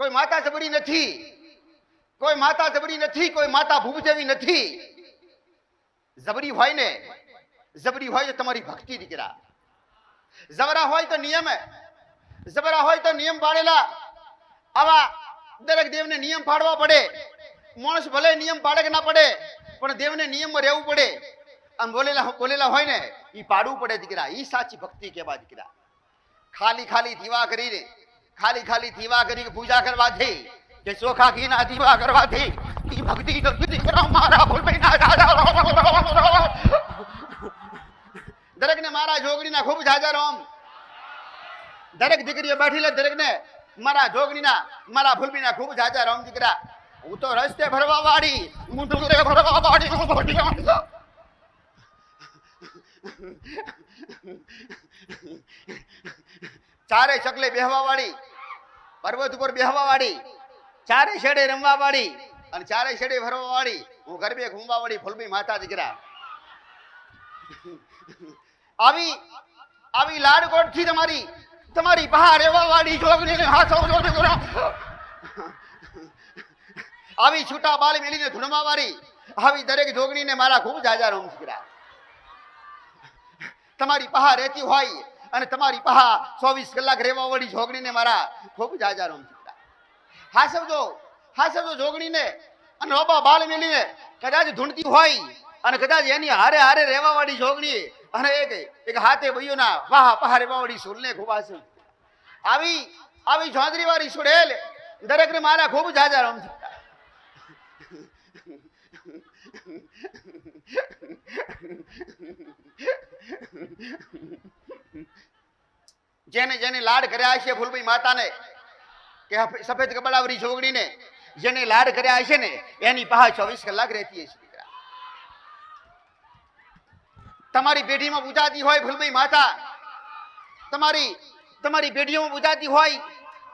કોઈ માતા જબરી નથી, કોઈ માતા જબરી નથી, કોઈ માતા ભૂપ જેવી નથી. જબરી હોય ને, જબરી હોય તો તમારી ભક્તિ દીકરા. જબરા હોય તો નિયમ, જબરા હોય તો નિયમ પાડેલા. આવા દરેક દેવને નિયમ પાડવા પડે. માણસ ભલે નિયમ પાડે કે ના પડે, પણ દેવને નિયમમાં રહેવું પડે. આમ બોલેલા હોય ને એ પાડવું પડે દીકરા. એ સાચી ભક્તિ કહેવાય દીકરા. ખાલી ખાલી દીવા કરીને, ખાલી ખાલી દીવા કરી પૂજા કરવાથી કે ચોખા ઘીના દીવા કરવાથી એ ભક્તિ નથી દીકરા. મારા દરેક ને મારા જોગણીના ખૂબ જાજા રામ. દરેક દીકરીઓ બેઠી લે, દરેક ને મારા જોગણીના, મારા ભૂલબીના ખૂબ જાજા રામ દીકરા. હું તો રસ્તે ભરવા વાળી, હું તો ભરવા વાળી, ચારે ચકલે બેહવા વાળી, પર્વત ઉપર બેહવા વાળી, ચારે છેડે રમવા વાળી અને ચારે છેડે ભરવા વાળી, હું ગરબે ઘૂમવા વાળી ફૂલબી માતા દીકરા. આવી આવી લાડકોટ થી તમારી તમારી બહાર રહેવા વાળી જોગણીને હાથો આવી છૂટા બાલ મેલીને ધૂણવા વાળી આવી દરેક જોગણીને મારા ખૂબ જાજા રામ દીકરા. તમારી પહા રહેતી હોય અને તમારી પહા 24 કલાક રહેવા વાળી જોગણીને મારા ખૂબ જાજા રામ દીકરા. હાસવજો જોગણીને અને રોબા બાલ મેલીને કદાચ ધૂણતી હોય અને કદાચ એની હારે હારે રહેવા વાળી જોગણી અને એક હાથે ભાઈઓના વાહ પહા રહેવા વાળી સુરને ખૂબ હાસે. આવી આવી જોંદરી વાળી સુડેલ દરેક ને મારા ખૂબ જાજા રામ દીકરા. જેને જેને લાડ કર્યા હશે ફૂલભાઈ માતાને કે સફેદ કપડાવાળી જોગણીને જેને લાડ કર્યા હશે ને એની પહા 24 કલાક રહેતી હશે. તમારી પેઢીમાં પૂજાતી હોય ફૂલભાઈ માતા, તમારી પેઢીઓમાં પૂજાતી હોય,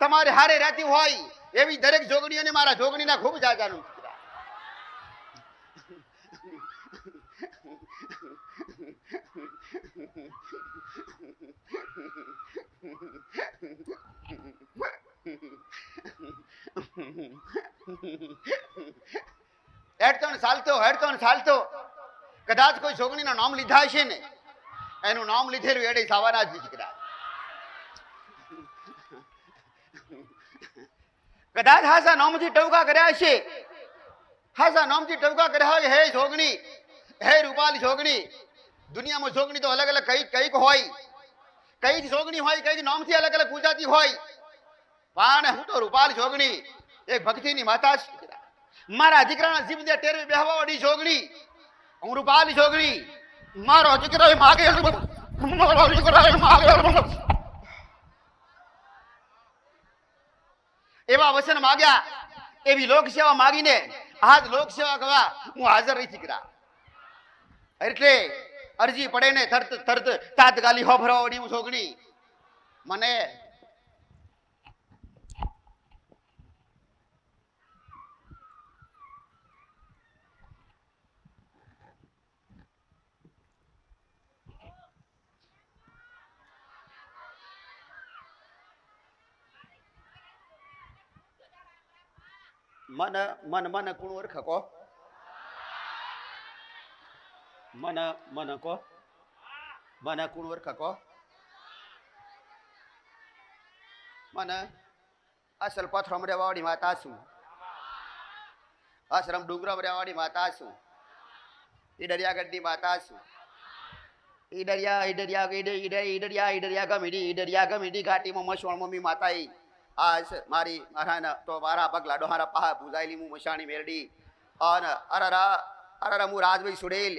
તમારે હારે રહેતી હોય એવી દરેક જોગણીઓને મારા જોગણીના ખૂબ જાજાનું. હેડતો ને ચાલતો કદાચ કોઈ છોકરીનું નામ લીધા હશે ને એનું નામ લીધેલું એડે થવાના જ દીકરા. કદાચ હાસા નામથી ટવકા કર્યા હશે, હાસા નામથી ટવકા કર્યા હોય, હે છોકરી, હે રૂપાલી છોકરી. દુનિયામાં છોકરી તો અલગ અલગ કઈક હોય, કઈ છોકરી હોય, કઈ નામથી અલગ અલગ પૂજાતી હોય, પણ હું તો રૂપાલી છોકરી એક ભક્તિની માતા છે. મારા દીકરાના જીભ દે ટેરવે બેહવા વાળી છોકરી હું રૂપાલી છોકરી. મારો દીકરો માગે, મારો દીકરો માગે, એવા વચન માગ્યા, એવી લોક સેવા માગીને આજ લોક સેવા કરવા હું હાજર રહી દીકરા. એટલે અરજી પડે ને તરત તાત્કાલિક હોભરાવડી હું છોકરી. મને મન કોણ ઓળખ કો? મન કો મને કોણ ઓળખ કો? મને અસલ પથરમ રેવાવાળી માતા છું, આશ્રમ ડુંગરમ રેવાવાળી માતા છું, ઈડરિયાગઢની માતા છું. ઈડરિયા ગમીડી ઘાટીમાં મસવાણ મમ્મી માતા આ મારા તો મારા પગલા ડોહારા પહા પૂજાયેલી હું મશાણી મેરડી અને અરરા હું રાજભાઈ સુડેલ.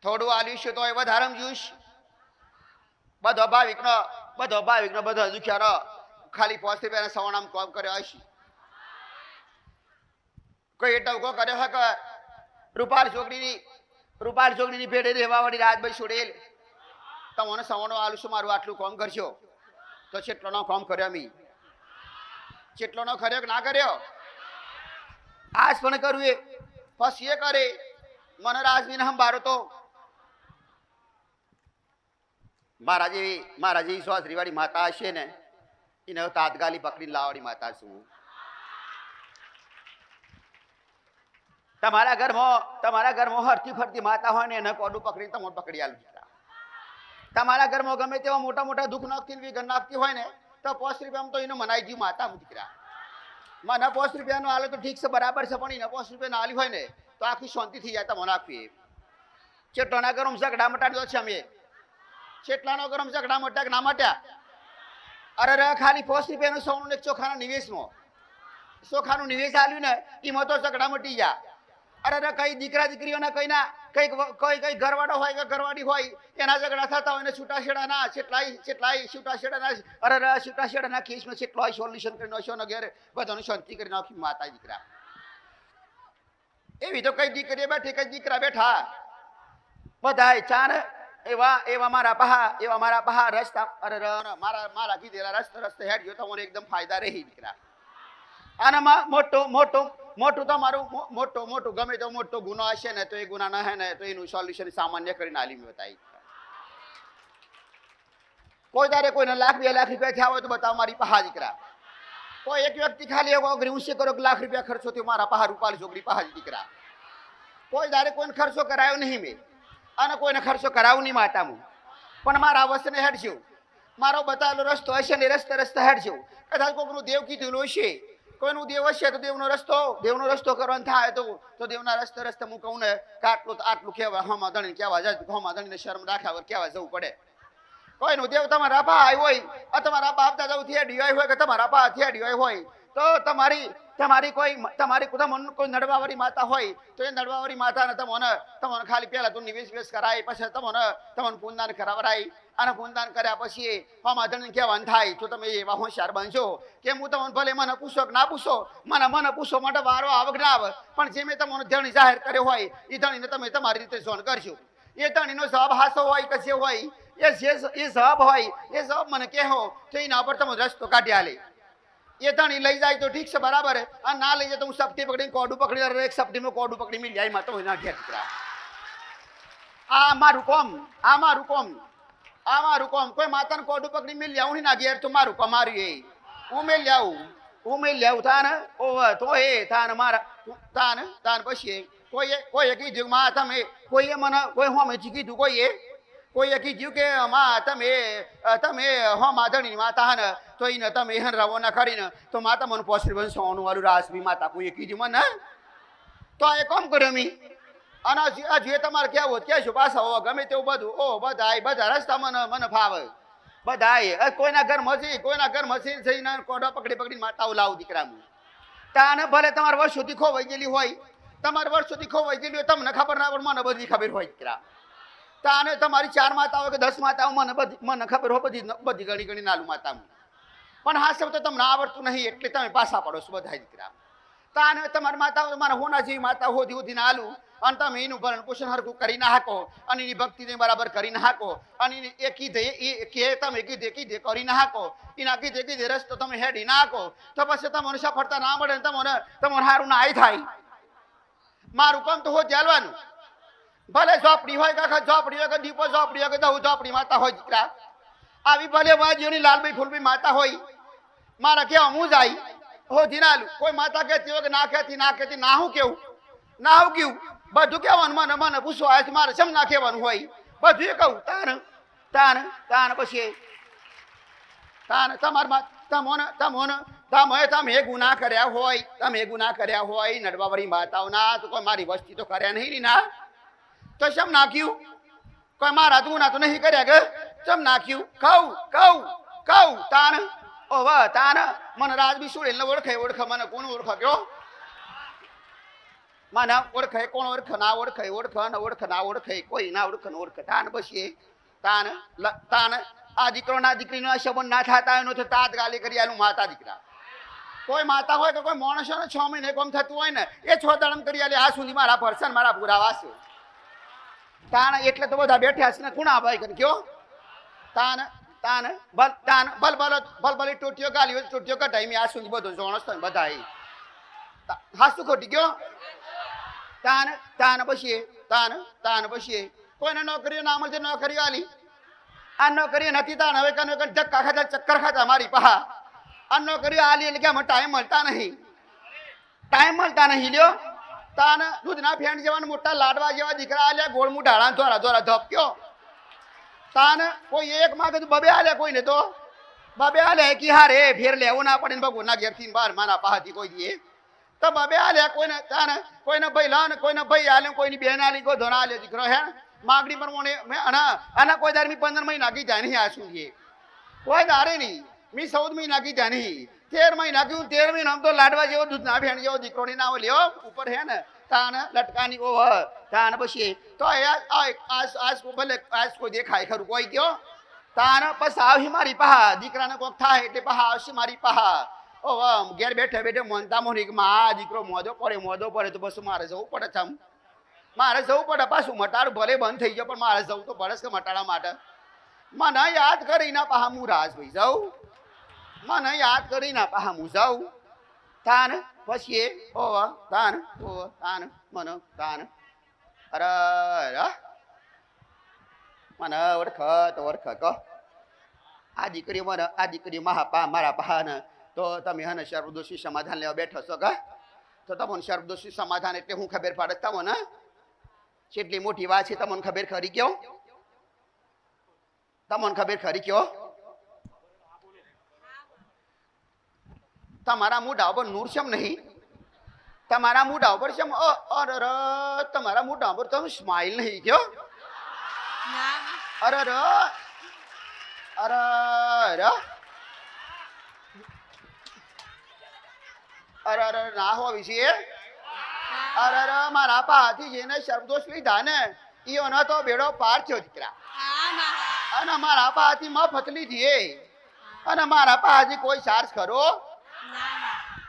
થોડું આલ્યું છે તો એ વધારમ જોઈશ. બધો ભાવિકનો બધો દુખ્યાનો ખાલી 5 રૂપિયાના સવાણામ કોમ કર્યો હશે. કોઈ ટવકો કર્યો હે કે રૂપાલ ચોકડીની ભેડે રહેવા વાળી રાજભાઈ સુડેલ તમને સવાણો આલુ છું, મારું આટલું કોમ કરશો તો ચેટલોનો કોમ કર્યો મી? ચેટલોનો કર્યો કે ના કર્યો? આજ પણ કરવું એ પછી એ કરે મને રાજવીને સંભાળો તો મારા જેવી સ્વાશ્રી વાળી માતા હશે ને એને તાત્કાલિક પકડીને લાવવાની માતા છું. તમારા ઘરમાં હરતી ફરતી માતા હોય ને એને કોડું પકડીને તમને પકડી આલું. તમારા ઘરમાં ગમે તેવા મોટા મોટા દુઃખ નાખતી વિઘન નાખતી હોય ને તો 5 રૂપિયામાં તો એને મનાઈ ગયું માતા દીકરા. મને 5 રૂપિયાનો આલે તો ઠીક છે, બરાબર છે, પણ એને 5 રૂપિયા આલી હોય ને તો આખી શાંતિ થઈ જાય. તમને આપીએ ચેટલાના ગરમ ઝઘડા મટાડ્યો છે અમે. ચેટલાનો ગરમ ઝઘડા મટ્યા કે ના મટ્યા? અરે ખાલી 5 રૂપિયાનું સોનું એક ચોખાના નિવેશમાં ચોખાનું નિવેશ આલ્યું ને એમાં તો ઝઘડા મટી ગયા. અરે કઈ દીકરા દીકરીઓના કઈ ઘરવાળો હોય કે ઘરવાળી હોય એના ઝઘડા થતા હોય ને છૂટાછેડાના કેટલાય છૂટાછેડાના છૂટાછેડાના કેસમાં કેટલાય સોલ્યુશન કરી નાખ્યો ને ઘેર બધાનું શાંતિ કરી નાખી માતા દીકરા. એવી તો કઈ દીકરી બેઠી કઈ દીકરા બેઠા બધાય ચાર એવા મારા પહા રસ્તા અરે મારા કીધેલા રસ્તે હેડ ગયો તો મને એકદમ ફાયદા રહી દીકરા. આનામાં મોટું તમારું મોટું ગમે તો મોટો ગુનો હશે ને તો એ ગુના ના હે ને તો એનું સોલ્યુશન સામાન્ય કરીને આલી બતાવી. કોઈ તારે કોઈને લાખ 2 લાખ રૂપિયા થયા હોય તો બતાવો મારી પહા દીકરા. કોઈ એક વ્યક્તિ ખાલી ઊંચે કરો લાખ રૂપિયા ખર્ચો થયો મારા પહા રૂપાલી છોકરી પહા દીકરા. કોઈ તારે કોઈને ખર્ચો કરાયો નહીં મેં અને કોઈને ખર્ચો કરાવું નહીં માતામાં, પણ મારા વસને હેડજો. મારો બતાવેલો રસ્તો હશે ને રસ્તે હેડજો. કદાચ કોઈનું દેવ કીધેલું હશે, કોઈનું દેવ હશે તો દેવનો રસ્તો કરવાનો થાય તો દેવના રસ્તે હું કહું ને કે આટલું કહેવાય હમા ધણી કહેવા જાય હમા ધણીને શરમ રાખ્યા વગર કહેવા જવું પડે. કોઈનું દેવ તમારા ભાઈ હોય આ તમારા બાપ દાદા થેડ્યો હોય કે તમારા બા થેડ્યો હોય તો તમારી કોઈ નડવાવાળી માતા હોય તો એ નડવાવાળી માતાને તમને ખાલી પહેલા તો નિવેશ કરાય, પછી તમને પૂનદાન કરાવરાય અને પૂનદાન કર્યા પછી હમા ધણીને કહેવાનું થાય તો તમે એવા હોશિયાર બનશો કે હું તમને ભલે મને પૂછો કે ના પૂછો, મને પૂછો માટે વારો આવે કે ના આવે, પણ જે મેં તમને ધણી જાહેર કર્યો હોય એ ધણીને તમે તમારી રીતે જોણ કરશો. એ ધણીનો જવાબ હાસો હોય કે જે હોય એ જવાબ હોય એ જવાબ મને કહેવો તો એના પર તમે રસ્તો કાઢી આલે. એ ધણી લઈ જાય તો ઠીક છે બરાબર, અને ના લઈ જાય તો હું સપટી પકડીને કોડું પકડી એક સપટીમાં કોડું પકડી મિલ જાય માં તો એના ઘેર દીકરા. આ મારું કોમ કોઈ માતાને કોડું પકડી મિલ જાઉં ના ઘેર તો મારું કોમ માર્યું હું મેલ જાઉં તાન ઓવ તો એ તાન મારા તાન પછી કોઈએ કીધું માં તમે કોઈએ મને કોઈ હોમેથી કીધું કોઈએ કીધું કે માં તમે હો માધણીની માતા ને તો એને તમે હેન રવાના કરીને તો માતા મને પોસરી બન સોનું વાળું રાસવી માતા કોઈએ કીધું મને તો એ કોમ કર્યો મી. અને જે તમારે કેવું કહેશું પાછા ગમે તેવું બધું બધા રસ્તા મને ફાવે બધાય. કોઈના ઘર મસી થઈને કોડા પકડીને માતાઓ લાવું દીકરા. તાને ભલે તમારે વર્ષોથી ખોવાઈ ગયેલી હોય તમને ખબર ના પડે મને બધી ખબર હોય દીકરા. તાને તમારી 4 માતાઓ કે 10 માતાઓ મને ખબર હોય બધી ગણી નાલું માતામાં, પણ હા સબ તો તમને આવડતું નહીં એટલે તમે પાછા પડો છો બધા દીકરા. તાને તમારી માતાઓ તમારા હોના જેવી માતા હોધી નાલું અને તમે એનું ભરણ પોષણ હરખું કરી ના હાકો અને એની ભક્તિને બરાબર કરી ના હાકો અને એ કીધે તમે કીધે કરી ના હાકો એના કીધે રસ્તો તમે હેડી ના હાકો તો પછી તમને સફળતા ના મળે ને તમને સારું ના આઈ થાય. મારું કામ તો હો ચાલવાનું ભલે ઝોપડી હોય કે ઝોપડી હોય કે દીપો ઝોપડી હોય કે દહુ ઝોપડી માતા હોય દીકરા. આવી ભલે વાજીઓની લાલભાઈ ફૂલભાઈ માતા હોય મારા કેવા હું જાય હોધી નાલું. કોઈ માતા કહેતી હોય કે ના કહેતી ના હું કેવું બધું કહેવાનું મને પૂછો આ મારે સમ ના કહેવાનું હોય બધું એ કહું. તાન પછી તમે ગુના કર્યા હોય નડવાવાળી માતાઓના તો કોઈ મારી વસ્તી તો કર્યા નહીં ના તો શમ નાખ્યું? કોઈ મારા ગુના તો નહીં કર્યા કે શમ નાખ્યું? કહું તાન મને રાજબી સુડેલ ઓળખે મને કોણ ઓળખ કયો મને ઓળખે કોણ ઓળખ ના ઓળખે કોઈ ના ઓળખ. તાન પછી તાન આ દીકરો ના દીકરીનો સંબંધ ના થતા એનો તો તાત્કાલિક કરી આલું માતા દીકરા. કોઈ માતા હોય કે કોઈ માણસો 6 મહિને કોમ થતું હોય ને એ 6 દાડમ કરી આલે. આ સુધી મારા પરસન મારા પુરાવા છે. તાન એટલે તો બધા બેઠ્યા છે ને કુણા ભાઈ કરી કયો બલબલી ટોટીઓ ગાલી ટોટીઓ કટાઈ મેં આ સુધી બધું જોણસ તમે બધા હાસુ ખોટી ગયો. તાન પછી તાન પછી કોઈને નોકરીઓ ના મળશે નોકરીઓ આલી આ નોકરીઓ નથી તાન હવે કનો ધક્કા ખાતા ચક્કર ખાતા મારી પહા આ નોકરીઓ આલી એટલે કે અમે ટાઈમ મળતા નહીં લ્યો તાન દૂધના ફેણ જેવા મોટા લાડવા જેવા દીકરા આલ્યા ગોળમું ઢાળા ધોરા ધોરા ધપક્યો તાન કોઈ એક માગે તો બબે આલ્યા કોઈને તો બબે આલ્યા કે હારે ફેર લેવું ના પડે ને ભગવાનના ઘેરથી બહાર મારા પાહાથી કોઈ દીએ તો બબે આલ્યા કોઈને તાન કોઈને ભાઈ લાવ કોઈને ભાઈ આલે કોઈની બેન આલી કોઈ ધોરા આલ્યો દીકરો હે માગણી પ્રમાણે મેં આના કોઈ દાર મી 15 મહિના કી જાય નહીં આ સુધી કોઈ દારે નહીં મી 14 મહિના કી જાય નહીં 13 મહિના કી 13 મહિના તો લાડવા જેવો દૂધના ફેણ જેવો દીકરોની નાવ લ્યો ઉપર હે ને તાન લટકાની ઓ તાન પછી તો આજ ભલે આજ કોઈ દેખાય ખરું કોઈ કયો તાન પછી આવશે મારી પહા દીકરાને કોક થાય એટલે પહા આવશે મારી પહા ઓ ઘેર બેઠે બેઠે મોનતા મોની કે માં દીકરો મોદો પડે તો બસ મારે જવું પડે છે મારે જવું પડે પાછું મટાડું ભલે બંધ થઈ ગયો પણ મારે જવું તો પડે કે મટાડા માટે મને યાદ કરીને પહા હું રાજભાઈ જાઉં મને યાદ કરીને પહા હું જાઉં તાન પછી તાન મને તાન અરે મને ઓળખ કહો આ દીકરી મારા પહા ને તો તમે હે ને સર્વદોષી સમાધાન લેવા બેઠો છો કા તો તમને સર્વદોષી સમાધાન એટલે હું ખબર પડે તમને કેટલી મોટી વાત છે તમને ખબર ખરી કયો તમારા મોઢા ઉપર નૂરશમ નહીં તમારા મોઢા ઉપર શમ તમારા મોઢા ઉપર તમે સ્માઈલ નહીં કયો અરે ના હોવી છે અરે મારા પાથી જેને શબ્દોષ લીધા ને ઈઓનો તો બેડો પાર થયો દીકરા અને મારા પાથી મફત લીધી અને મારા પાથી કોઈ ચાર્જ ખરો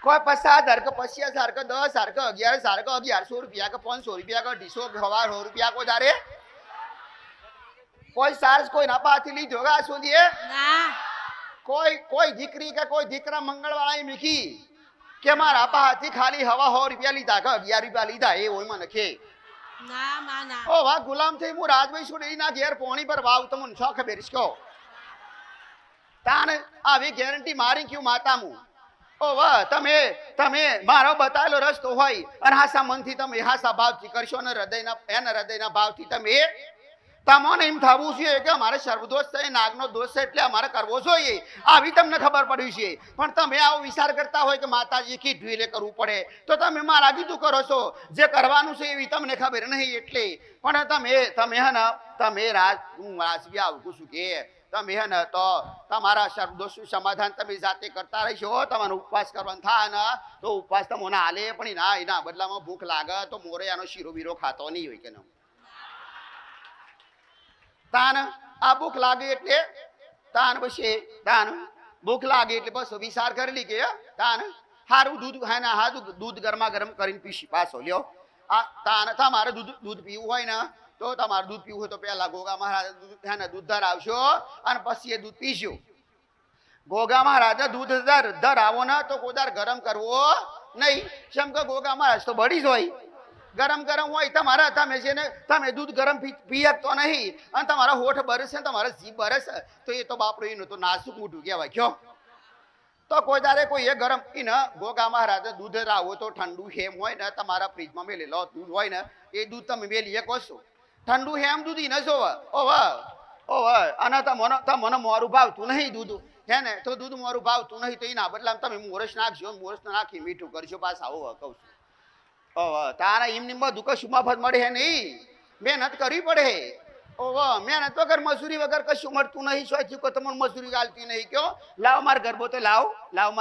કોઈ 50,000 કે 50,000 કે 10,000 કે 11,000 કે 1100 રૂપિયા કે 500 રૂપિયા કે 200 રૂપિયા કોઈ તારે કોઈ ચાર્જ કોઈ ના પાથી લીધો આ સુધી કોઈ દીકરી કે કોઈ દીકરા મંગળવાળા મીખી કે મારા પાથી ખાલી હવા 100 રૂપિયા લીધા કે 11 રૂપિયા લીધા એ હોય મને કે ઓ વાહ ગુલામ થઈ હું રાજભાઈ સુડી ના ઘેર પોણી પર વાવ તમને શું ખબર છે તાન આવી ગેરંટી મારી ક્યું માતા હું ઓ વાહ તમે મારો બતાવેલો રસ્તો હોય અને હાસા મનથી તમે હાસા ભાવથી કરશો ને હૃદયના ભાવથી તમે તમને એમ થવું છે કે અમારે સર્વદોષ છે નાગનો દોષ છે એટલે અમારે કરવો જોઈએ આવી તમને ખબર પડી છે પણ તમે આવો વિચાર કરતા હોય કે માતાજી કીધું એટલે કરવું પડે તો તમે મારા કીધું કરો છો જે કરવાનું છે એવી તમને ખબર નહીં એટલે પણ તમે હે ને તમે હું રાજવી આવું છું કે તમે હે ને તો તમારા સર્વદોષનું સમાધાન તમે જાતે કરતા રહેશો તમારો ઉપવાસ કરવાનો થાય ને તો ઉપવાસ તમને હાલે પણ એના બદલામાં ભૂખ લાગે તો મોરે આનો શીરો બીરો ખાતો નહીં હોય કે ન તાન આ ભૂખ લાગે એટલે ભૂખ લાગે એટલે બસ વિચાર કરેલી કે તાન હારું દૂધ ગરમા ગરમ કરીને પીસી પાછો લ્યો આ તાન તમારે દૂધ પીવું હોય ને તો તમારે દૂધ પીવું હોય તો પહેલા ગોગા મહારાજ દૂધ ધરાવશો અને પછી એ દૂધ પીશો ગોગા મહારાજે દૂધ ધરાવો ને તો કોદાર ગરમ કરવો નહીં કેમ કે ગોગા મહારાજ તો બળી જ હોય ગરમ હોય તમારા તમે દૂધ ગરમ પી શકતો નહીં અને તમારા હોઠ બરસે તમારા જીભ બરસે તો એ તો બાપડો એનું તો નાસુક મોઢું કહેવાય કયો તો કોઈ દારે કોઈ એ ગરમ ગોગા મહારાજે દૂધ રાવો તો ઠંડુ હેમ હોય ને તમારા ફ્રીજમાં મેલેલો દૂધ હોય ને એ દૂધ તમે મેલી શકો છો ઠંડુ હેમ દૂધ ન જોવે અને તમને મોરું ભાવતું નહીં દૂધ હે ને તો દૂધ મોરું ભાવતું નહીં તો એના બદલામાં તમે મોરસ નાખજો મોરસ નાખી મીઠું કરજો પાછા કહું છું તારા એમની બધું કશું મફત મળે નહીં મહેનત કરવી પડે મહેનત વગર મજૂરી વગર કશું મળતું નહીં સોચી કોઈ તમને મજૂરી ગાલતી નહીં કયો લાવ મારો ગરબો તો લાવ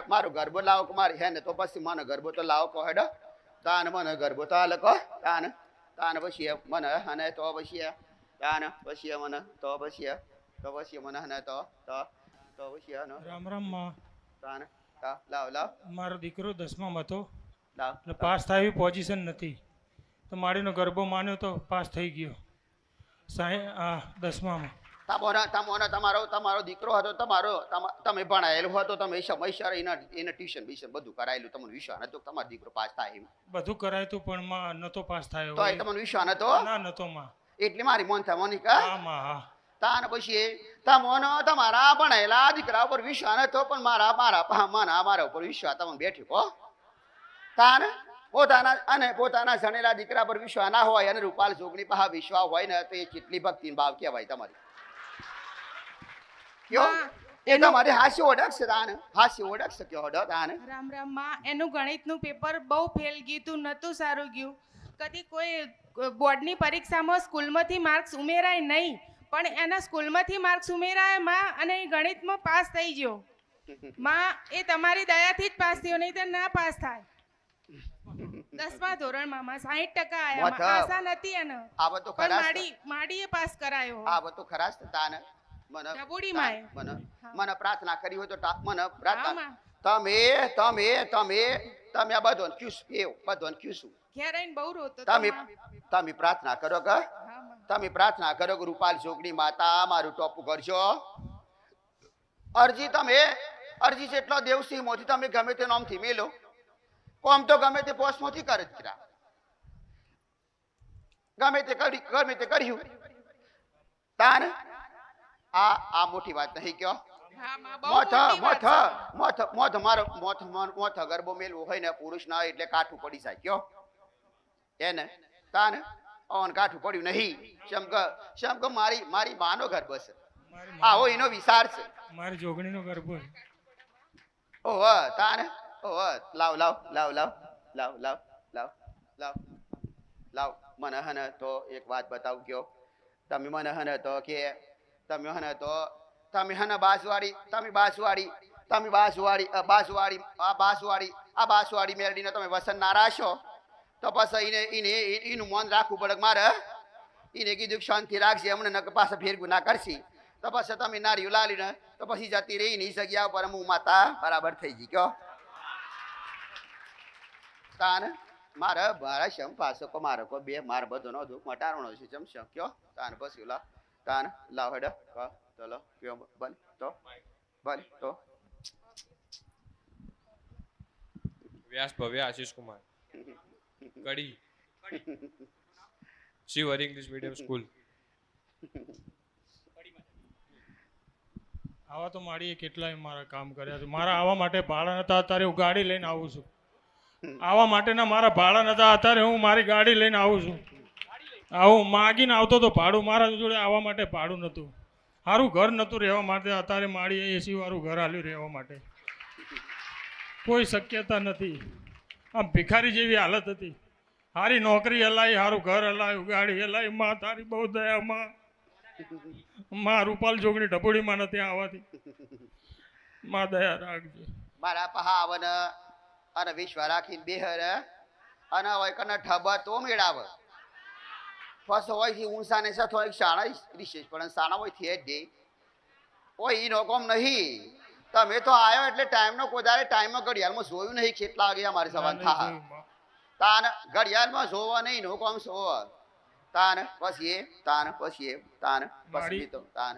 મારો ગરબો લાવ કે મારે હે ને તો પછી મને ગરબો તો લાવ કહો હેડો તાન મને ગરબો તો હાલ કહો તાન પછી મને અને તો પછી તાન પછી મને તો પછી મને હને તો પછી રામ રામ માં તાન લાવ મારો દીકરો 10માં હતો એટલે પાસ થાય એવી પોઝિશન નથી તો મારીનો ગરબો માન્યો તો પાસ થઈ ગયો 10માં તમારો દીકરો હતો તમે ભણાયેલો હતો તમે સમયસર એને ટ્યુશન બીશન બધું કરાયેલું તમને વિશ્વાસ નતો તમારો દીકરો પાસ થાય એમ બધું કરાયું પણ માં નતો પાસ થયો તો તમને વિશ્વાસ નતો ના નતો માં એટલે મારી મોનતા મોનિકા હા માં હા તાન પછી તમારા ભણાયેલા દીકરા ઉપર વિશ્વાસ નતો પણ મારા ઉપર વિશ્વાસ તમને બેઠી હો તાન પોતાના જણેલા દીકરા પર વિશ્વાસ ના હોય અને રૂપાલ જોગણી પાસે વિશ્વાસ હોય ને તો એ કેટલી ભક્તિ ભાવ કહેવાય તમારી કયો એ તમારી હાસ્ય ઓળખ છે તાન હાસ્ય ઓળખ છે કયો હડો તાન રામ રામ માં એનું ગણિતનું પેપર બહુ ફેલ ગયું તું નતું સારું ગયું કદી કોઈ બોર્ડની પરીક્ષામાં સ્કૂલમાંથી માર્ક્સ ઉમેરાય નહીં પણ એના સ્કૂલમાંથી માર્ક્સ ઉમેરાય માં અને એ ગણિતમાં પાસ થઈ ગયો માં એ તમારી દયાથી જ પાસ થયો નહીં તો ના પાસ થાય 10મા ધોરણમાં માં 60% આયા માં આશા નથી એને આ બધું પણ ખરાસ માડીએ પાસ કરાયો આ બધું ખરાસ તાન ડબુડી માએ મને પ્રાર્થના કરી હોય તો મને હા પ્રાર્થના માં તમે આ બધોને કીશું ઘેર આવીને બહુ રોતો તો તમે માં. તમે પ્રાર્થના કરો કે હા માં. તમે પ્રાર્થના કરો કે રૂપાલ જોગણી માતા મારું ટોપું કરજો અરજી જેટલો દેવસિંહ મોથી તમે ગમે તે નામથી મેલો કોમ તો ગમે તે પોસ્ટમાંથી કરે જ કરા ગમે તે કર્યું તાન આ મોટી વાત નહીં કયો હા માં, બહુ મોટી વાત છે. મોથ ગરબો મેલવો હોય ને પુરુષ ના એટલે કાઠું પડી જાય કયો એને તાન ઓન કાઠું પડ્યું નહીં શમ કે મારી માનો ગર્ભ છે આવો એનો વિચાર છે મારી જોગણીનો ગરબો ઓહ તાન ઓહ લાવ મને હને તો એક વાત બતાવું કયો તમે મને હને તો કે તમે હને બાસવાડી મેળવીને તમે વસન ના રાશો તો પછી એનું મન રાખવું પડે મારે એને કીધું કે શાંતિ રાખશે હમણાં પાછા ફેરગું ના કરશી તો પછી તમે નારિયું લાલીને તો પછી જતી રહી ની જગ્યા ઉપર હું માતા બરાબર થઈ ગઈ કયો તાન મારા શમ પાછો કો મારો કો બે માર બધોનો દુઃખ મટારવાનો છે જમ શમ કયો તાન પછી તાન લાવ હેડ ચલો કયો બન તો Vyas Bhavya Ashish Kumar Kadi Shiv Hari English medium school આવા તો માડીએ કેટલાય મારા કામ કર્યા છે મારા આવા માટે ભાડા નતા અત્યારે હું ગાડી લઈને આવું છું આવા માટેના મારા ભાડા નતા અત્યારે હું મારી ગાડી લઈને આવું છું આવું માગીને આવતો તો ભાડું મારા જોડે આવવા માટે ભાડું નહોતું સારું ઘર નહોતું રહેવા માટે અત્યારે માડીએ એસી વાળું ઘર આલ્યું રહેવા માટે કોઈ શક્યતા નથી આમ ભિખારી જેવી હાલત હતી સારી નોકરી હલાવી સારું ઘર હલાવ્યું ગાડી હલાવી માં તારી બહુ દયા માં રૂપાલ જોગણી ઢબુડીમાં નથી આવવાથી માં દયા રાખજે મારા પહાવન અને વિશ્વ રાખીને બેહર અને હોય કને ઠબા તો મેળાવ ફસ હોય થી ઊંસા ને સથ હોય શાળા વિશેષ પણ શાળા હોય થી જ દે ઓય ઈ નોકમ નહીં તમે તો આવ્યો એટલે ટાઈમનો કોદારે ટાઈમમાં ઘડિયાળમાં જોયું નહીં કેટલા વાગે અમારી સવાન થા તાન ઘડિયાળમાં જોવા નહીં નોકમ જોવા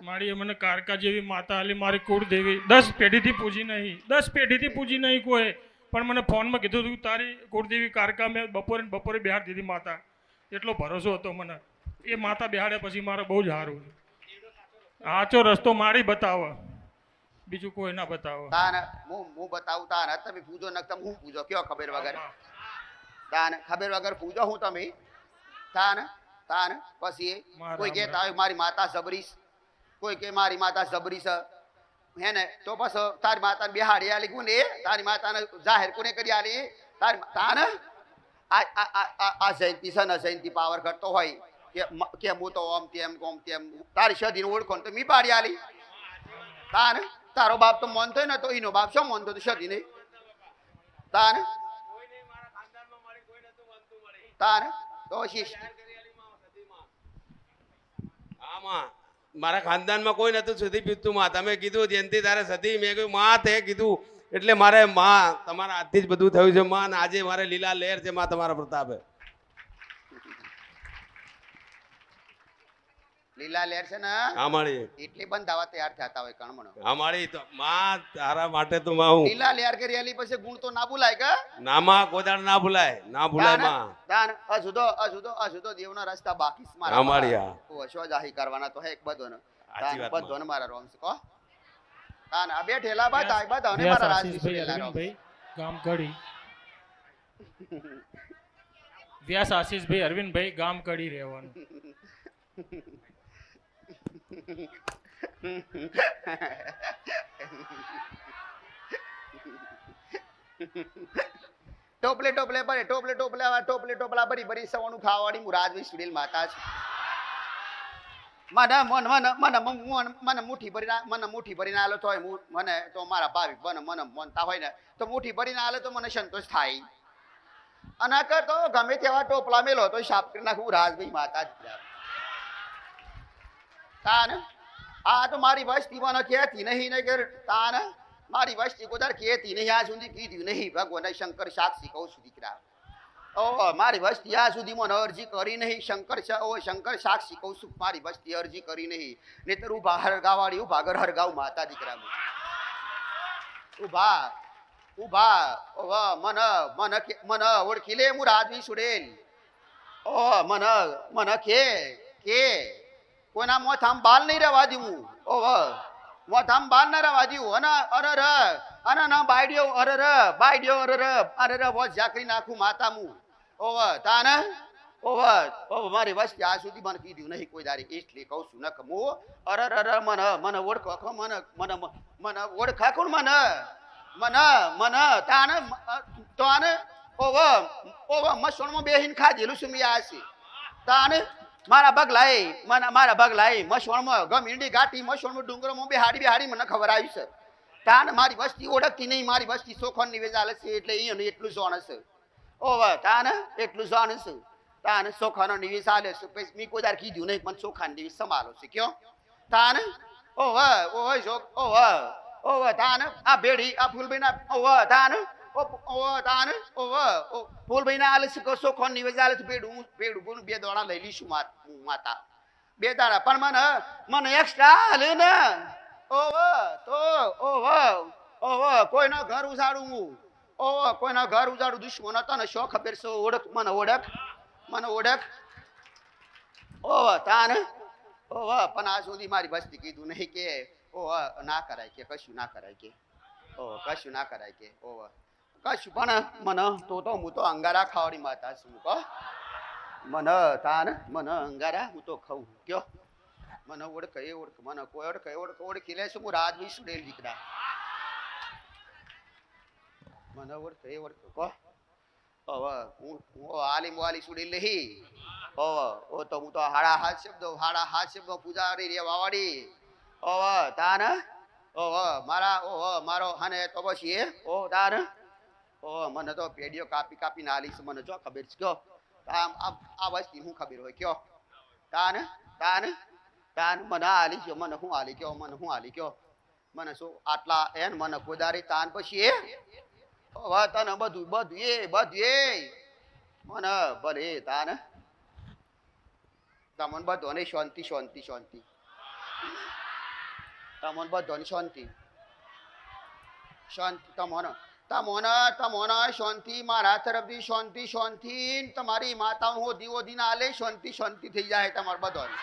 મારી મને કારકા જેવી માતા આલી મારી કુળદેવી 10 પેઢીથી પૂજી નહીં કોઈ પણ મને ફોનમાં કીધું હતું તારી કુળદેવી કારકા મેં બપોરે બિહાર દીધી માતા એટલો ભરોસો હતો મને એ માતા બિહાડ્યા પછી મારે બહુ જ સારું આચો રસ્તો મારી બતાવો બીજું કોઈ ના બતાવો હું બતાવું તાન તમે પૂજો ન તમે હું પૂજો કયો ખબર વગર પૂજો હું તમે તાન પછી કોઈ કહેતા હોય મારી માતા જબરીશ કોઈ કે મારી માતા જબરીશ હે ને તો પછી તારી માતાને બિહાડી આલી કોને તારી માતાને જાહેર કોને કરી આલી તાન આ જયંતિ છે ને જયંતિ પાવર કરતો હોય કે હું તો ઓમ તેમ તારી સદીને ઓળખો તો મી પાડી આલી તાન તારો બાપ તો મન થાય ને તો એનો બાપ શું મન તો સદી નહીં તાન તો શીશ આમાં મારા ખાનદાનમાં કોઈ નતું સદી પીતું માં તમે કીધું જયંતિ તારે સદી મેં કહ્યું માં તે કીધું એટલે મારે માં તમારા હાથથી જ બધું થયું છે માં આજે મારે લીલા લહેર છે માં તમારા પ્રતાપે લીલા લેર છે ને હા માળી એટલી બંધ દાવા તૈયાર થતા હોય કણમણો હા માળી તો માં તારા માટે તો માં હું લીલા લેર કે રેલી પછી ગુણ તો ના ભૂલાય કે નામાં કોદાળ ના ભૂલાય ના ભૂલાય માં દાન અજુદો દેવના રસ્તા બાકી છે હા માળી હા ઓ અશો જાહી કરવાના તો હે એક બધોને સાચી વાત બધો ને મારા રોમ છે કો દાન આ બે ઠેલા બાદ આ બધા ને વ્યાસ મારા આશીષભાઈ રાજવી રોમ અરવિંદભાઈ ગામ કડી વ્યાસ આશીષભાઈ અરવિંદભાઈ ગામ કડી રહેવાનું ટોપલે ટોપલા ભરી સવાનું ખાવાડી હું રાજવી સુડેલ માતા છું મને મુઠ્ઠી ભરીને આલો તો મને તો મારા ભાવિક મને મનતા હોય ને તો મુઠ્ઠી ભરીને આલે તો મને સંતોષ થાય અને તો ગમે તેવા ટોપલા મેલો તો સાફ કરી નાખું રાજભાઈ માતા જ તાન આ તો મારી વસ્તી મને કહેતી નહીં ને કે તાન મારી વસ્તી કોદાર કહેતી નહીં આ સુધી કીધું નહીં ભગવાન શંકર સાક્ષી કહું છું દીકરા ઓ મારી વસ્તી આ સુધી મને અરજી કરી નહીં શંકર સાક્ષી કહું છું મારી વસ્તી અરજી કરી નહીં નહીતર ઉભા હરગાવાળી ઉભા ઘર હરગાવ માતા દીકરા ઉભા મને ઓળખી લે હું રાજવી સુડેલ ઓ મને કે કોઈના મોથામ બાલ નહીં રહેવા દઉં ઓ મોથામ બાલ ના રહેવા દઉં અને ના બાયડ્યો વોજ જાકરી નાખું માતા મુ મારી વસ્તી આ સુધી મને કીધું નહીં કોઈ દારી એટલે કહું છું ન કમો મને ઓળખો મને ઓળખા કોણ મને તાને તો આને મસોણમાં બેહીને ખાધેલું છું મેં આ છે તાને મારા બગલાએ મસોણમાં ગમીંડી ઘાટી મસોણમાં ડુંગરોમાં બેહાડી મને ખબર આવી છે તાને મારી વસ્તી ઓળખતી નહીં મારી વસ્તી સોખન નિવેજ આલે છે એટલે એને એટલું જાણે છે તાને એટલું જાણે છે તાને સોખાનો નિવેશ આલે છે પછી મેં કોઈ દાર કીધું નહીં પણ સોખાનો નિવેશ સંભાળો છે કયો તાને તાને આ ભેડી આ ફૂલભાઈ તાને ફૂલભાઈ ના આલે છે સોખન નિવેશ આલે છે ભેડું બે દોડા લઈ લઈશું માતા બે દાડા પણ મને એક્સ્ટ્રા આલે ને કોઈના ઘર ઉજાડું કોઈના ઘર ઉજાડું દુશ્મન હતા ને શો ખબર છે મને ઓળખ તાને પણ આ સુધી મારી વસ્તી કીધું નહીં કે ના કરાય કે કશું ના કરાય કે કશું ના કરાય કે કશું પણ મને તો હું તો અંગારા ખાવાડી માતા છું કહો મને અંગારા હું તો ખાઉં કયો મને ઓળખ મને કોઈ ઓળખી લે છે હું રાજવી સુડેલ દીકરા મને ઓળખ કહો હવે હું આલી સુડેલ નહીં તો હું તો હાડા હાથ શબ્દો પૂજારી રે વાવાડી તાને મારો હાને તો પછી તાને મને તો પેડીઓ કાપી આલીશ મને જો ખબર છે કયો આ વસ્તી હું ખબર હોય કયો તાને મને આલી ગયો મને હું આલી ગયો મને શું આટલા એન મને કોદારી તાન પછી તને બધું મને ભલે તાન તમને બધોને શાંતિ તમને બધોની શાંતિ તમોના શાંતિ મારા તરફથી શાંતિ તમારી માતા હોદી ના આલે શાંતિ થઈ જાય તમારે બધોની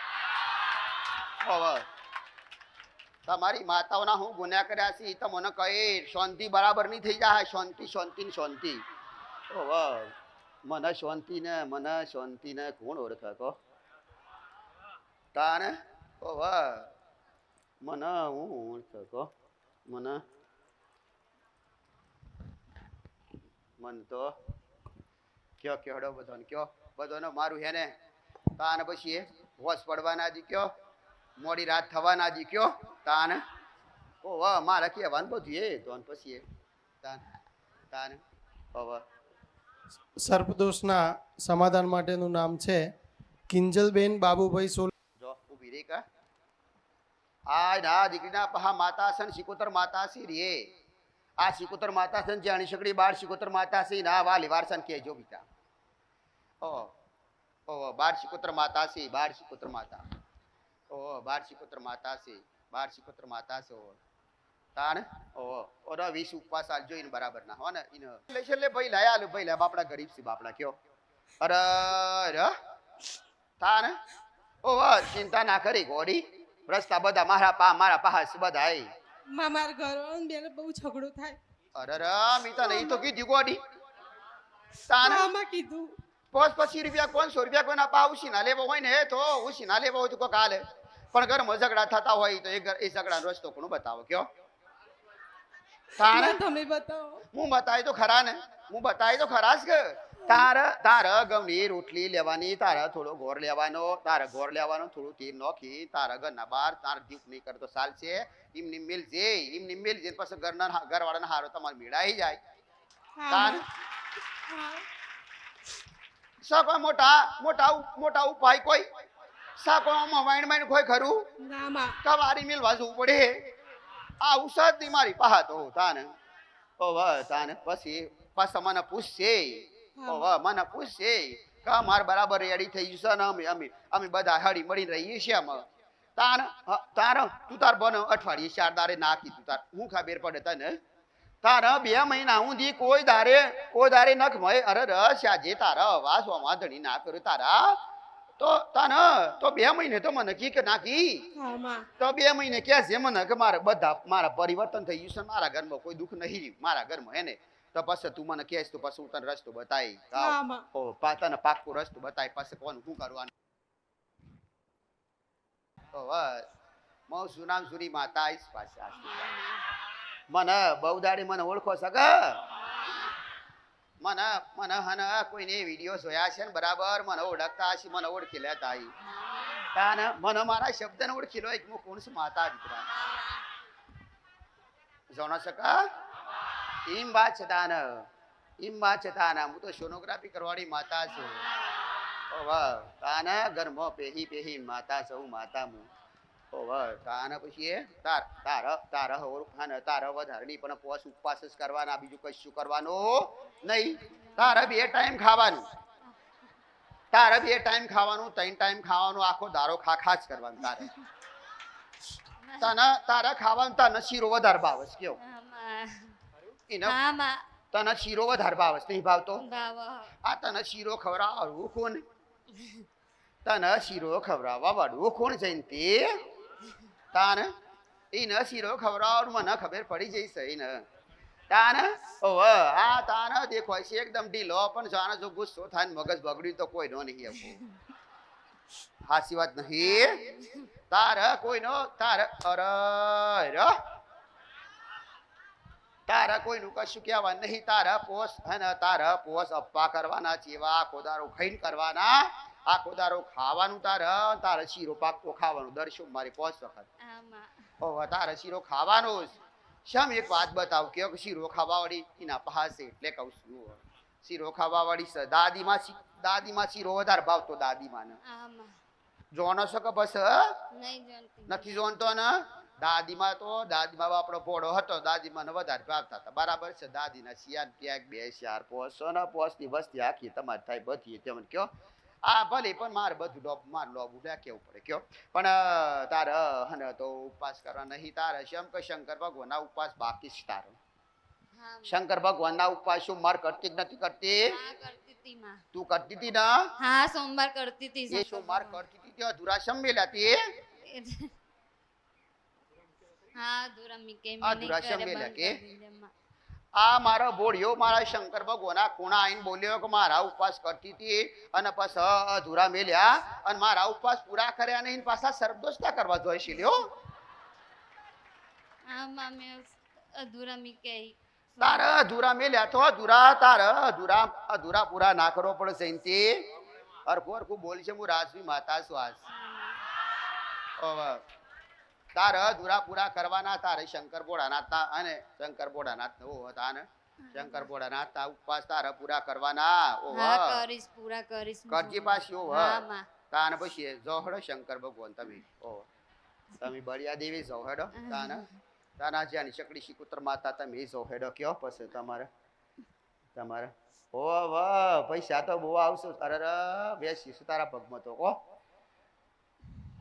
તમારી માતાઓના હું ગુન્યા કર્યા છે તમને કહે શાંતિ બરાબર નહીં થઈ જાય શાંતિ મને શાંતિ ને કોણ ઓળખે કહો તાને મને હું ઓળખે કહો મન તો કયો કેવડો બધાને મારું હે ને તાને પછી હોશ પડવાના જી કયો મોડી રાત થવાના જી કયો તાને મારા કહેવાનું બધું એ તો પછી તાને સર્પદોષના સમાધાન માટેનું નામ છે કિંજલબેન બાબુભાઈ સોલ. જો ઊભી રહી કા આ ના દીકરીના પહા માતા છે શિકોતર માતા છે રે આ શિકોતર માતા છે જાણી શકડી બાર શિકોતર માતા છે ના વાલી વારસન કેજો બીટા બાર શિકોતર માતા છે બાર શિકોતર માતા ઓહો 12 સિકોતર માતા છે 12 સિકોતર માતા છે ઓહો તાણ ઓહો ઓરા 20 ઉપવાસ આલજો ઈને બરાબર ના હો ને ઈને છેલ્લે ભાઈ લાયા આલો ભાઈ લા બાપડા ગરીબ છે બાપડા કયો અરે ર તાણ ઓહો ચિંતા ના કરી ગોડી રસ્તા બધા મારા પાસ બધા આઈ મારા ઘરવાળાને બેને બહુ ઝઘડો થાય. અરે ર મીતા નહીં તો કીધી ગોડી તાણ મામા કીધું 25 રૂપિયા 500 રૂપિયા કોઈના પા ઉછીના લેવો હોય ને તો ઉછીના લેવો હોય તો કોક હાલે પણ ઘરમાં ઝઘડા થતા હોય તો એ ઝઘડાનો રસ્તો કોણ બતાવો કયો તારે તમે બતાવો. હું બતાય તો ખરા ને હું બતાય તો ખરા જ કે તારે ગમની રોટલી લેવાની તારે થોડો ગોળ લેવાનો થોડું તેલ નોખી તારા ઘરના બહાર તારે દીપ નહીં કરતો સાલ છે એમની મિલ જે પછી ઘરવાળાના હારો તમારે મેળાઈ જાય તાર કોઈ મોટા ઉપાય કોઈ સાકોમાં વાઈન કોઈ ખરું નામા કવારી મિલ વાજવું પડે આ ઉસદ મારી પાહા તો તાને ઓ વાહ તાને પછી મને પૂછશે ઓ વાહ મને પૂછશે કા માર બરાબર રેડી થઈ જશે ને અમે બધા હળી મળીને રહીએ છીએ અમે તાર તું તાર બન અઠવાડિયે 4 દારે નાખી તું તાર હું ખબર પડે તને તારા 2 મહિના સુધી કોઈ દારે નખ મય અરે રસ આજે તારા અવાજ વાંધણી ના કર્યો તારા તો 2 મહિને તો મને કી કે નાખી તો 2 મહિને કે છે મને કે મારા પરિવર્તન થઈ ગયું છે મારા ઘરમાં કોઈ દુઃખ નહીં મારા ઘરમાં એને તો પછી તું મને કહેશ તો પછી હું તને રસ્તો બતાવી ઓ તને પાક્કો રસ્તો બતાવી પછી કોણ શું કરવાનું ઓ બસ મો સુનામ સુરી માતા આઈસ પાછા મને બહુ દાડી મને ઓળખો સક મને હને કોઈને વિડીયો જોયા છે ને બરાબર મને ઓળખતા હશે મને ઓળખી લેતા તાને મને મારા શબ્દને ઓળખી લો એક હું કોણ છું માતા દીકરા જોનો સકા ઈમ વાત છે તાના હું તો સોનોગ્રાફી કરવાળી માતા છું ઓ વાહ તાના ઘરમાં પેહી માતા છું માતા હું ઓ વાહ તાના પછી તારા વધારે પણ પોસ ઉપવાસ જ કરવાના બીજું કશું કરવાનું નહીં તારા 2 ટાઈમ ખાવાનું 3 ટાઈમ ખાવાનું આખો દારો ખા જ કરવાનું તારા ખાવાનું તને શીરો વધારે ભાવસ કયો તને શીરો વધારે ભાવસ નહીં ભાવતો આ તને શીરો ખવડાવવું કોણ તને શીરો ખવડાવવા વાળું કોણ જયંતિ તાને એને શીરો ખવડાવવાનું મને ખબર પડી જઈશ એને તાને આ તાને દેખાય છે એકદમ ઢીલો પણ જાણે જો ગુસ્સો થાય ને મગજ બગડ્યું તો કોઈ નો નહીં આપો હાસી વાત નહીં કોઈનો તારા કોઈનું કશું કહેવા નહીં તારા પોસ અપ્પા કરવાના જેવા આખો દારો ખાઈને કરવાના આખો દારો ખાવાનું તારા શીરો પાક્કો ખાવાનું દર સોમવારે 5 વખત તારા શીરો ખાવાનો શમ એક વાત બતાવ કે શીરો ખાવાવાળી એના પાસે એટલે કહું છું શીરો ખાવાવાળી દાદીમાં શીરો વધારે ભાવતો દાદીમાં જોવાનો છો કે બસ નથી જોનતો ને દાદીમાં આપણો પોળો હતો દાદીમાં વધારે ભાવતા હતા બરાબર છે દાદીના શિયાળ ક્યાંક 2 4 પોસો ને પોસની વસ્તી આખી તમારે થાય બધી તેમને કયો આ ભલે પણ મારે બધું મારે લોબું કેવું પડે કયો પણ તારે હને તો ઉપવાસ કરવા નહીં તારે શમ કે શંકર ભગવાનના ઉપવાસ બાકી છે તારો શંકર ભગવાનના ઉપવાસ શું માર કરતી નથી કરતી તું કરતી હતી ને હા સોમવાર કરતી હતી એ સોમવાર કરતી હતી ત્યાં અધૂરા મેલાતી હા અધૂરા મીકે મેલા કે આ મારો બોળિયો મારા શંકર ભગવાનના ખૂણા આવીને બોલ્યો કે મારા ઉપવાસ કરતી હતી અને પછી અધૂરા મેલ્યા અને મારા ઉપવાસ પૂરા કર્યા નહીં પાછા સરદોસ્તા કરવા જોઈએ છે લ્યો હા મામે અધૂરા મીકે તારા અધૂરા મેલ્યા તો અધૂરા પૂરા ના કરવો પડે જયંતિ હરખું બોલ છે હું રાજવી માતા છું આજ તારા અધૂરા પૂરા કરવાના તારે શંકર ભોળાનાથ ઉપવાસ તારા પૂરા કરવાના કરજી પાછી તાને પછી જોહડો શંકર ભગવાન તમે બળિયા દેવી જોહેડો તાના જ્યાંની ચકડી શિકુત્ર માતા તમે જોહેડો કયો પછી તમારે ઓ વાહ પૈસા તો બહુ આવશે અરે બેસીશું તારા પગમાં તો કો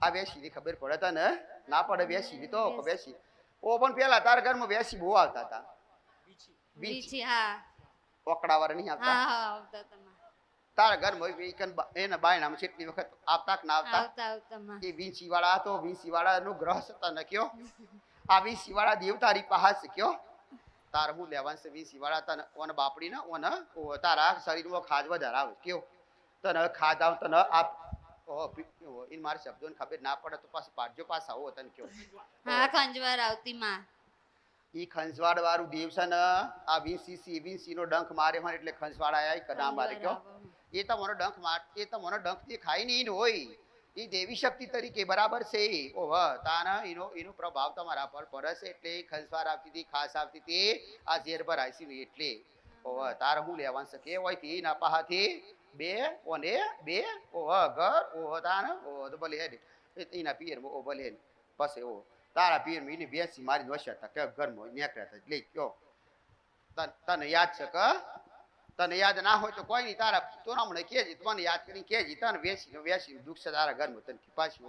આ વેસીની ખબર પડે તને? ના પડે વેસીની તો વેસી. ઓ પણ પેલા તારા ઘરમાં વેસી બહુ આવતા હતા. બીજી હા ઓકડાવાળા નહીં આવતા? હા હા આવતા તમા તારા ઘરમાં એના બાયણામાં કેટલી વખત આવતા કે ના આવતા? આવતા આવતા માં એ વીંસી વાળા તો વીંસી વાળા નો ગ્રહ છે તને કયો? આ વીંસી વાળા દેવ તારી પાસે કયો? તાર હું લેવાનું છે વીંસી વાળા તને ઓને બાપડી ને ઓને તારા શરીરમાં ખાજ વધારે આવે કયો? તને ખાજ આવ તને આપ ઇન મારા શબ્દોને ખબર ના પડે તો પાછું પાડજો પાછા આવો તને કયો? હા ખંજવાર આવતી માં ઈ ખંજવાડ વાળું દેવ છે ને આ વીંસી નો ડંખ મારે હોય એટલે ખંજવાડ આયા કે ના મારે કયો? એ તમારો ડંખ માર એ તમારો ડંખ તે ખાઈ નહીં હોય એ દેવી શક્તિ તરીકે બરાબર છે. ઓહ તાના એનો પ્રભાવ તમારા પર પડે છે એટલે ખંજવાર આવતી હતી ખાસ આવતી હતી આ ઝેર પર આઈસી નહીં એટલે ઓહ તારે હું લેવાનું છે કે હોય થી ના પાહાથી બે ઓને બે ઓહ ઘર ઓહ તાના ઓહ તો ભલે હેડ એના પિયર ઓ ભલે હેડ પછી ઓ તારા પિયર માં એને બેસી મારી વસ્યા હતા કે ઘરમાં નીકળ્યા હતા એટલે કયો તને યાદ છે કે? તને યાદ ના હોય તો કોઈ નહીં તારા તોરામણે કેજી મને યાદ કરીને કેજી તને વેસી દુઃખ છે તારા ઘરમાં તને પાછી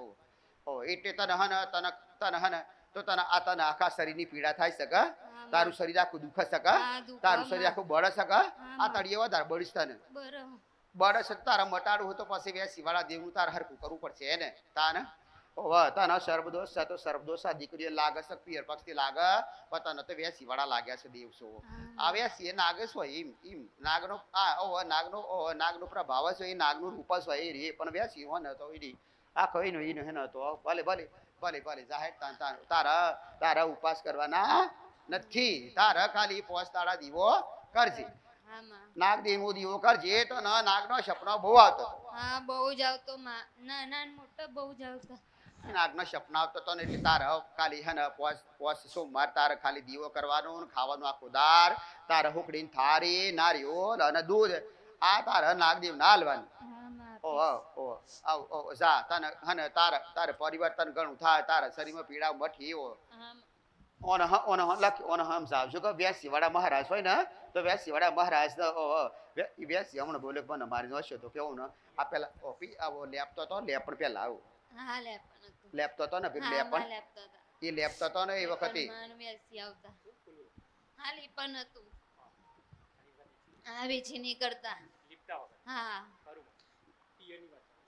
ઓ એટલે તને હને તો તને આખા શરીરની પીડા થાય શકે? તારું શરીર આખું દુઃખ શકે? તારું શરીર આખું બળે શકે? આ તળિયે વધારે બળીશ તને બળે છે તારા મટાડું હોય તો પછી વેસી વાળા દેવનું તારે હરખું કરવું પડશે એને તાને તને સર્વદોષ છે તો સર્વદોષ આ દીકરીઓ લાગે છે પિયર પક્ષથી લાગે પણ તને તો વેસી વાળા લાગ્યા છે દેવસો આ વેસી એ નાગેશ હોય એમ નાગનો નાગનો પ્રભાવ છે એ નાગનું રૂપ જ હોય એ રે પણ વેસી હોય ને તો એની આખો એનો હે ને તો ભલે જાહેર તારા ઉપાસ કરવાના નથી. તારા ખાલી પોસ તારા દીવો કરજે નાગદેવનો દીવો કરજે તો નાગનો સપનો બહુ આવતો હા બહુ જ આવતો માં નાના ને મોટા બહુ જ આવતા નાગનો સપનો આવતો હતો ને એટલે તારે ખાલી હે ને પોસ સોમવાર તારે ખાલી દીવો કરવાનો ખાવાનું આખું દાર તારે હુકડીને થારી નારિયોલ અને દૂધ આ તારે નાગદેવ ના હાલવાનું. જા તને હને તારે પરિવર્તન ઘણું થાય તારા શરીરમાં પીડા મઠી ઓને સમજાવજો કે વેસીવાળા મહારાજ હોય ને તો વેસીવાળા મહારાજ વેસી હમણાં બોલે મને મારી નશો તો કેવું ને આ પેલા આવો લેપતો હતો લેપ પણ પેલા આવું લેપતો હતો ને લેપણ એ લેપતો હતો ને એ વખતે હા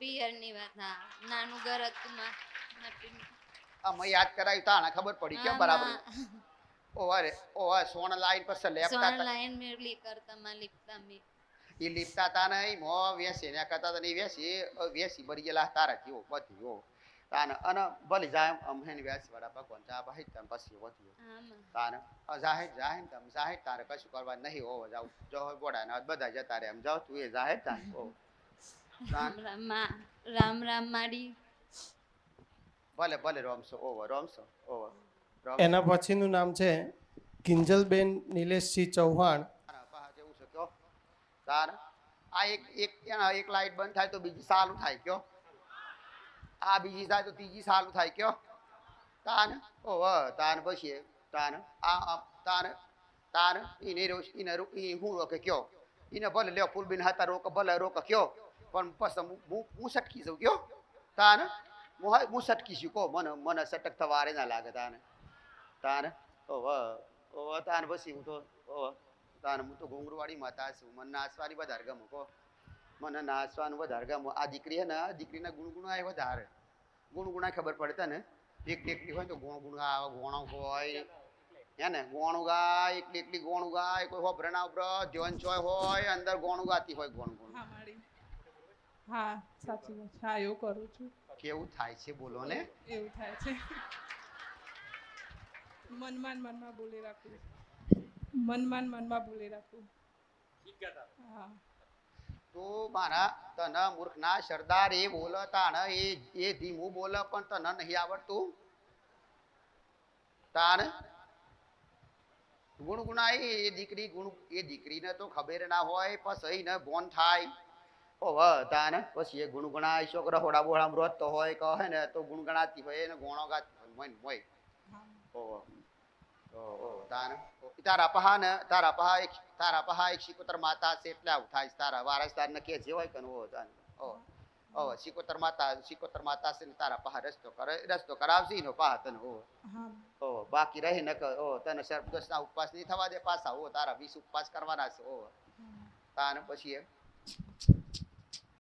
પિયરની વાત હા નાનું ઘર હતું માં અમે યાદ કરાયું તાણે ખબર પડી કેમ બરાબર સોન લાઈન પર લેપતા લાઈન મેળલી કરતા માં લીપતા મે એ લીપતા તા નહીં મો વેસી ને કરતા તા નહીં વેસી ભરી ગયેલા તારા જેવો બધી તાને અને ભલે જાય અમને વેસી વાળા ભગવાન જા ભાઈ તમ પછી વધ્યો તાને જાહેર તારે કશું કરવા નહીં હોવો જાવ જો ગોડા ને બધા જતા રે એમ જાવ તું એ જાહેર તાને રામ રામ માડી ભલે રોમશો એના પછીનું નામ છે કિંજલબેન નિલેશસિંહ ચૌહાણ. જેવું છે કયો તાર આ એક લાઈટ બંધ થાય તો બીજી સાલું થાય કયો આ બીજી થાય તો ત્રીજી સાલું થાય કયો તાન તાન પછી તાન એને હું રોકે કયો એને ભલે લ્યો ફૂલબીન હતા ભલે રોક કયો પણ પછી હું સટકી જાઉં કયો તાન હું સટકી છું કહો મને સટક થવા ના લાગે તાને પછી હું તો હું તો ઘૂંઘરુવાળી માતા છું મને નાચવાની વધારે ગમે કહો મને નાચવાનું વધારે ગમે આ દીકરી હે ને દીકરીના ગુણગુણા એ વધારે ગુણગુણા ખબર પડે તને એકલી હોય તો ગુણગુણા ગોણો હોય હે ને ગોણું ગાય એકલી ગોણું ગાય કોઈ હોભરણા ઉપર ધ્યાન ચોય હોય અંદર ગોણું ગાતી હોય ગોણ હા સાચી વાત હા એવું કરું છું. કેવું થાય છે બોલો ને? એવું થાય છે મનમાં બોલી રાખું હા તો મારા તને મૂર્ખના સરદાર એ બોલે તાણ એ ધીમું બોલે પણ તને નહીં આવડતું તાણ ગુણગુણા એ દીકરીને તો ખબર ના હોય પછી ને બોન થાય તાને પછી એ ગુણગુણા છોકરા હોડા બોળામાં રોજતો હોય કહે ને તો ગુણગણાતી હોય એને ગોણો ગાતી હોય તારા પહા એક શિકોતર માતા છે એટલે આવું થાય તારા વારસદાર ને કે જે હોય કે ઓ સિકોતર માતા છે ને તારા પાહા રસ્તો કરાવશી નો પાહા તને ઓ હા ઓ બાકી રહી ન ઓ તને દસના ઉપવાસ નહીં થવા દે પાછા ઓ તારા 20 ઉપવાસ કરવાના છે ઓ તાને પછી એમ